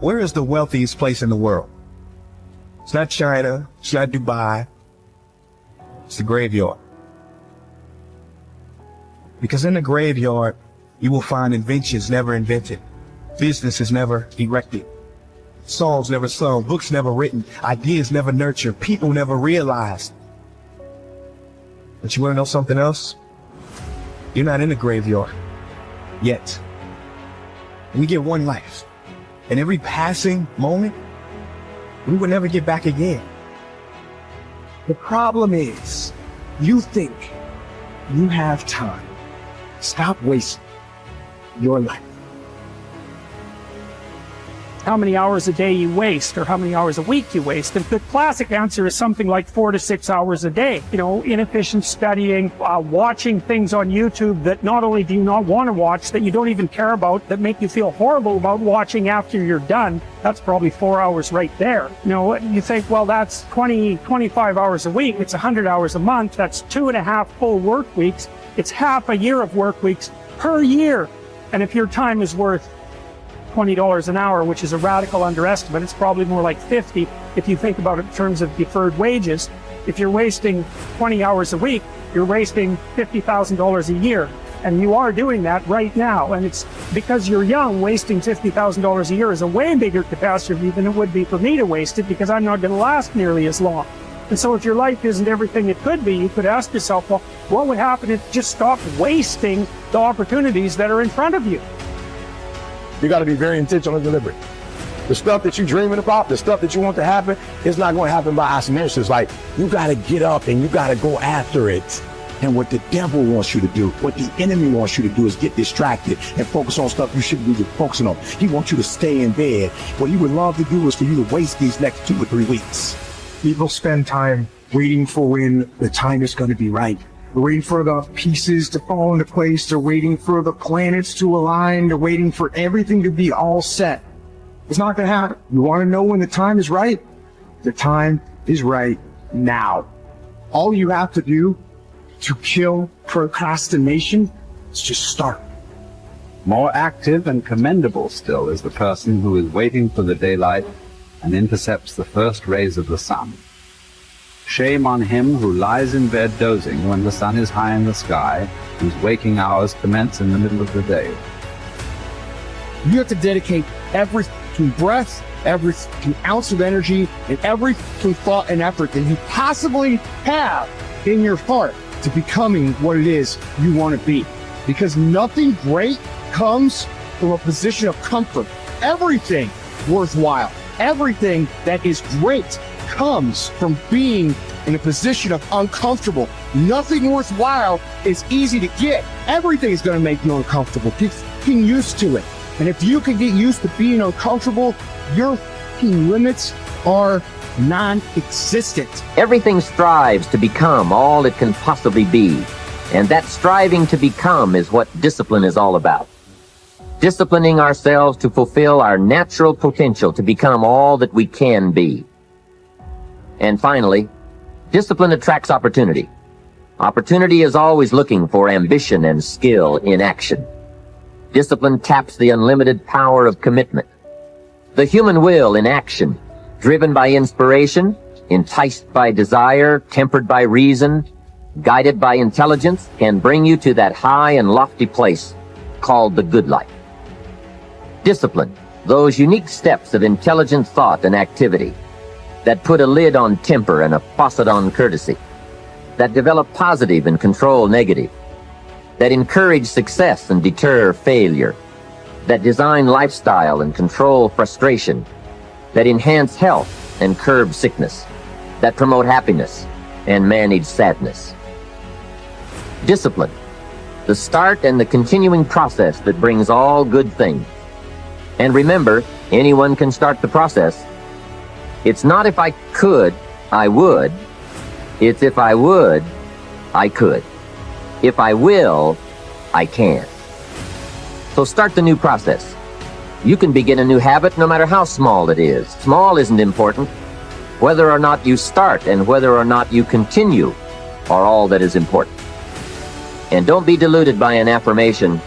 Where is the wealthiest place in the world? It's not China. It's not Dubai. It's the graveyard. Because in the graveyard, you will find inventions never invented, businesses never erected, songs never sung, books never written, ideas never nurtured, people never realized. But you want to know something else? You're not in the graveyard yet. We get one life, and every passing moment, we will never get back again. The problem is, you think you have time. Stop wasting your life. How many hours a day you waste, or how many hours a week you waste? And the classic answer is something like 4 to 6 hours a day. You know, inefficient studying, watching things on YouTube that not only do you not want to watch, that you don't even care about, that make you feel horrible about watching after you're done. That's probably 4 hours right there. You know, you think, well, that's 25 hours a week. It's 100 hours a month. That's 2.5 full work weeks. It's half a year of work weeks per year. And if your time is worth $20 an hour, which is a radical underestimate, it's probably more like 50 if you think about it in terms of deferred wages. If you're wasting 20 hours a week, you're wasting $50,000 a year. And you are doing that right now. And it's because you're young, wasting $50,000 a year is a way bigger catastrophe than it would be for me to waste it, because I'm not going to last nearly as long. And so if your life isn't everything it could be, you could ask yourself, well, what would happen if you just stopped wasting the opportunities that are in front of you? You got to be very intentional and deliberate. The stuff that you're dreaming about, the stuff that you want to happen, it's not going to happen by osmosis. Like, you got to get up and you got to go after it. And what the devil wants you to do, what the enemy wants you to do, is get distracted and focus on stuff you shouldn't be focusing on. He wants you to stay in bed. What he would love to do is for you to waste these next 2 or 3 weeks. People spend time waiting for when the time is going to be right. They're waiting for the pieces to fall into place. They're waiting for the planets to align. They're waiting for everything to be all set. It's not going to happen. You want to know when the time is right? The time is right now. All you have to do to kill procrastination is just start. More active and commendable still is the person who is waiting for the daylight and intercepts the first rays of the sun. Shame on him who lies in bed dozing when the sun is high in the sky, whose waking hours commence in the middle of the day. You have to dedicate every breath, every ounce of energy, and every thought and effort that you possibly have in your heart to becoming what it is you want to be. Because nothing great comes from a position of comfort. Everything worthwhile, everything that is great comes from being in a position of uncomfortable. Nothing worthwhile is easy to get. Everything is going to make you uncomfortable. Getting used to it. And if you can get used to being uncomfortable, your limits are non-existent. Everything strives to become all it can possibly be. And that striving to become is what discipline is all about. Disciplining ourselves to fulfill our natural potential to become all that we can be. And finally, discipline attracts opportunity. Opportunity is always looking for ambition and skill in action. Discipline taps the unlimited power of commitment. The human will in action, driven by inspiration, enticed by desire, tempered by reason, guided by intelligence, can bring you to that high and lofty place called the good life. Discipline, those unique steps of intelligent thought and activity that put a lid on temper and a faucet on courtesy, that develop positive and control negative, that encourage success and deter failure, that design lifestyle and control frustration, that enhance health and curb sickness, that promote happiness and manage sadness. Discipline, the start and the continuing process that brings all good things. And remember, anyone can start the process. It's not if I could, I would. It's if I would, I could. If I will, I can. So start the new process. You can begin a new habit no matter how small it is. Small isn't important. Whether or not you start and whether or not you continue are all that is important. And don't be deluded by an affirmation.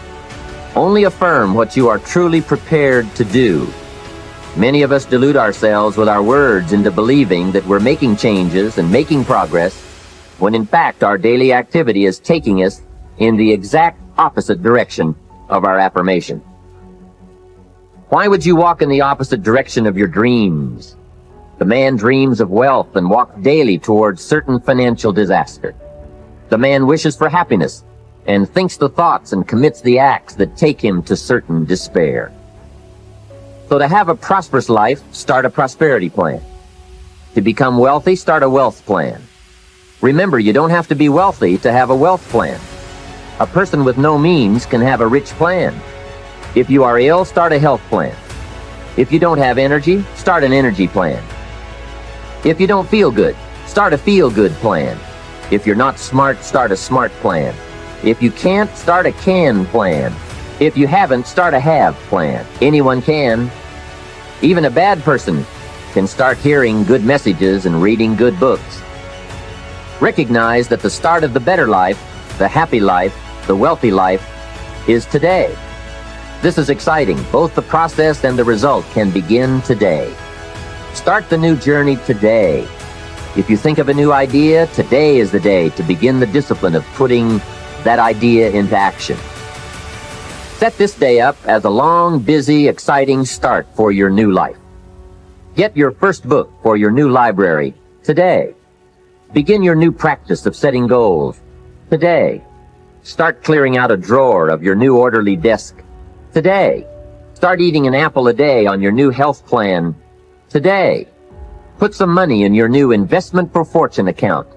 Only affirm what you are truly prepared to do. Many of us delude ourselves with our words into believing that we're making changes and making progress, when in fact our daily activity is taking us in the exact opposite direction of our affirmation. Why would you walk in the opposite direction of your dreams? The man dreams of wealth and walks daily towards certain financial disaster. The man wishes for happiness and thinks the thoughts and commits the acts that take him to certain despair. So to have a prosperous life, start a prosperity plan. To become wealthy, start a wealth plan. Remember, you don't have to be wealthy to have a wealth plan. A person with no means can have a rich plan. If you are ill, start a health plan. If you don't have energy, start an energy plan. If you don't feel good, start a feel-good plan. If you're not smart, start a smart plan. If you can't, start a can plan. If you haven't, start a have plan. Anyone can. Even a bad person can start hearing good messages and reading good books. Recognize that the start of the better life, the happy life, the wealthy life, is today. This is exciting. Both the process and the result can begin today. Start the new journey today. If you think of a new idea, today is the day to begin the discipline of putting that idea into action. Set this day up as a long, busy, exciting start for your new life. Get your first book for your new library today. Begin your new practice of setting goals today. Start clearing out a drawer of your new orderly desk today. Start eating an apple a day on your new health plan today. Put some money in your new investment for fortune account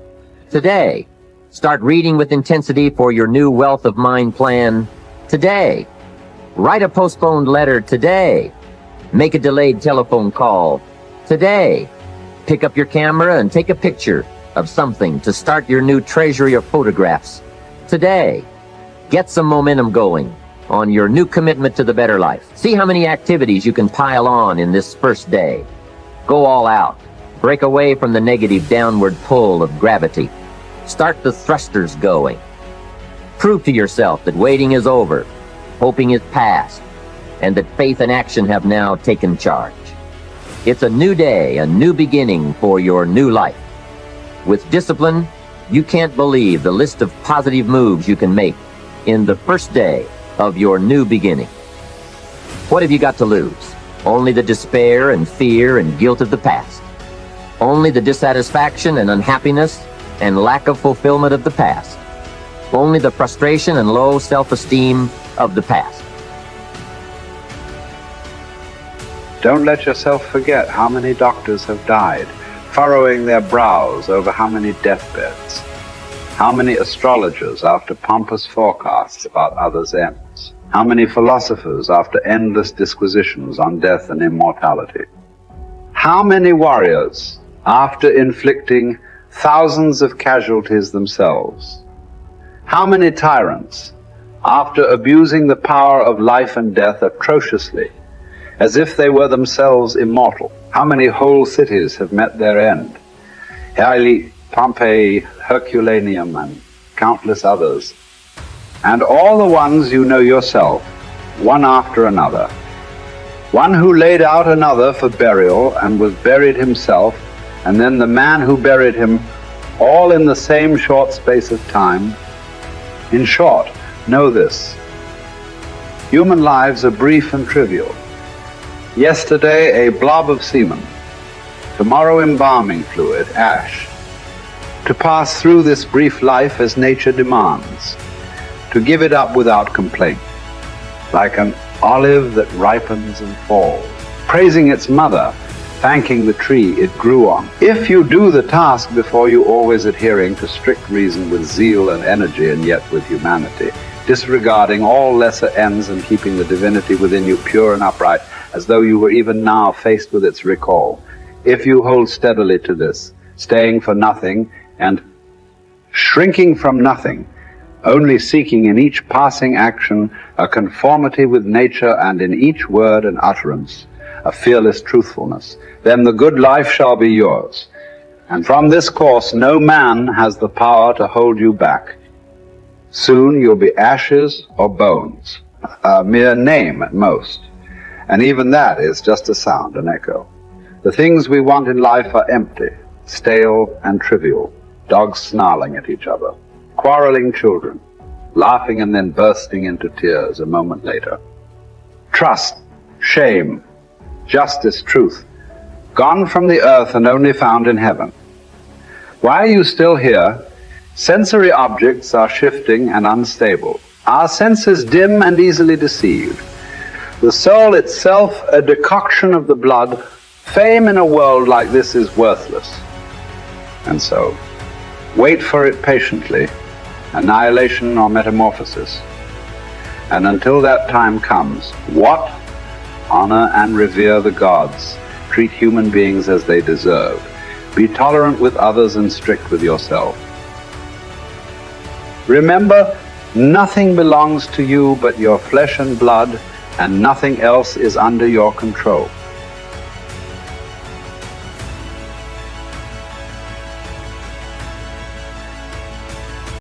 today. Start reading with intensity for your new wealth of mind plan today. Write a postponed letter today. Make a delayed telephone call today. Pick up your camera and take a picture of something to start your new treasury of photographs today. Get some momentum going on your new commitment to the better life. See how many activities you can pile on in this first day. Go all out. Break away from the negative downward pull of gravity. Start the thrusters going. Prove to yourself that waiting is over, hoping is past, and that faith and action have now taken charge. It's a new day, a new beginning for your new life. With discipline, you can't believe the list of positive moves you can make in the first day of your new beginning. What have you got to lose? Only the despair and fear and guilt of the past. Only the dissatisfaction and unhappiness and lack of fulfillment of the past. Only the frustration and low self-esteem of the past. Don't let yourself forget how many doctors have died, furrowing their brows over how many deathbeds, how many astrologers after pompous forecasts about others' ends, how many philosophers after endless disquisitions on death and immortality, how many warriors after inflicting thousands of casualties themselves, how many tyrants after abusing the power of life and death atrociously, as if they were themselves immortal. How many whole cities have met their end? Haile, Pompeii, Herculaneum, and countless others. And all the ones you know yourself, one after another. One who laid out another for burial and was buried himself, and then the man who buried him, all in the same short space of time. In short, know this: human lives are brief and trivial. Yesterday, a blob of semen. Tomorrow, embalming fluid, ash. To pass through this brief life as nature demands. To give it up without complaint. Like an olive that ripens and falls. Praising its mother, thanking the tree it grew on. If you do the task before you, always adhering to strict reason with zeal and energy, and yet with humanity, disregarding all lesser ends and keeping the divinity within you pure and upright, as though you were even now faced with its recall. If you hold steadily to this, staying for nothing and shrinking from nothing, only seeking in each passing action a conformity with nature, and in each word and utterance a fearless truthfulness, then the good life shall be yours. And from this course no man has the power to hold you back. Soon you'll be ashes or bones, a mere name at most. And even that is just a sound, an echo. The things we want in life are empty, stale and trivial. Dogs snarling at each other, quarreling children, laughing and then bursting into tears a moment later. Trust, shame, justice, truth, gone from the earth and only found in heaven. Why are you still here? Sensory objects are shifting and unstable. Our senses dim and easily deceived. The soul itself, a decoction of the blood, fame in a world like this is worthless. And so, wait for it patiently, annihilation or metamorphosis. And until that time comes, what? Honor and revere the gods. Treat human beings as they deserve. Be tolerant with others and strict with yourself. Remember, nothing belongs to you but your flesh and blood, and nothing else is under your control.